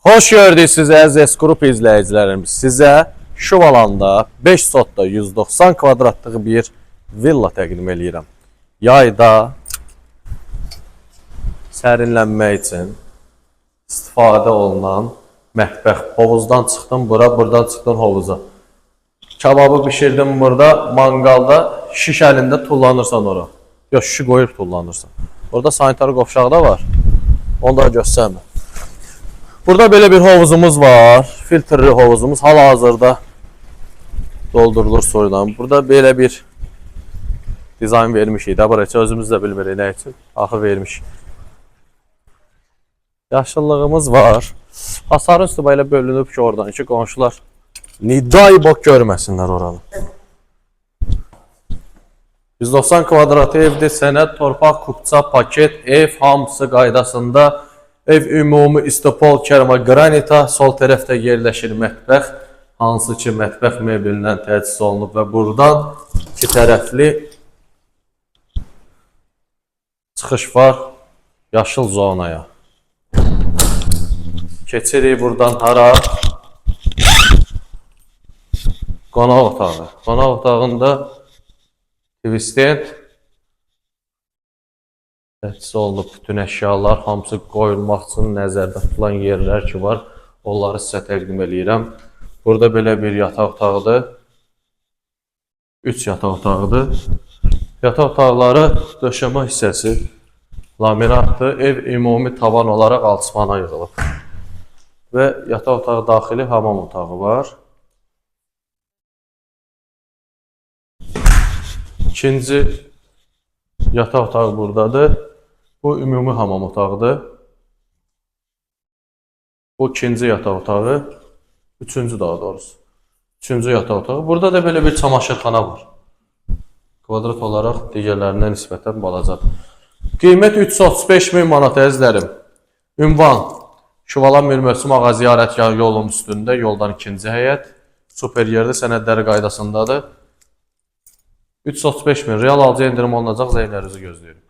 Hoş gördük sizə əziz Qrup izləyicilərimiz. Sizə Şuvalanda 5 sotda 190 kvadratlıq bir villa təqdim edirəm. Yayda sərinlənmək üçün istifadə olunan mətbəx. Hovuzdan çıxdım bura, buradan çıxdım hovuza. Kababı bişirdim burada, mangalda şiş əlində tullanırsan ora. Yox, şişi qoyub tullanırsan. Orada sanitar qovşağı da var. Onu da göstərmə. Burada belə bir hovuzumuz var. Filtrli hovuzumuz hal-hazırda doldurulur suyla. Burada belə bir dizayn vermişik. Buraya özümüz də bilmirik nə üçün. Axı vermiş. Yaşıllığımız var. Hasarın üstü belə bölünüb ki oradan ki qonşular niday bok görməsinlər oranı. 190 kvadrat evdir. Sənəd, torpaq, kupça, paket, ev hamısı qaydasında. Ev ümumi istopol kerama granita, sol tərəfdə yerləşir mətbəx, hansı ki mətbəx meblindən təchiz olunub və buradan iki tərəfli çıxış var yaşıl zonaya. Keçirik buradan hara? Qonaq otağı. Qonaq otağında TV stand təchiz olunub bütün əşyalar, hamısı qoyulmaq üçün nəzərdə tutulan yerlər ki var, onları sizə təqdim edirəm. Burada belə bir yataq otağıdır. 3 yataq otağıdır. Yataq otaqları döşəmə hissəsi laminatdır. Ev ümumi tavan olaraq alçıvana yığılıb. Və yataq otağı daxili hamam otağı var. İkinci yataq otağı buradadır. Bu ümumi hamam otağıdır. Bu ikinci yataq otağı. Üçüncü daha doğrusu. Üçüncü yataq otağı. Burada da belə bir çamaşırxana var. Kvadrat olaraq digərlərindən nisbətən balacadır. Qiymət 335 min manat əzizlərim. Ünvan Şuvala Mirmövsü Mağa ziyarətgahı yolun üstündə, yoldan ikinci həyət. Super yerdə sənədləri qaydasındadır. 335 min real alıcı endirim olunacaq, zənglərinizi gözləyirim.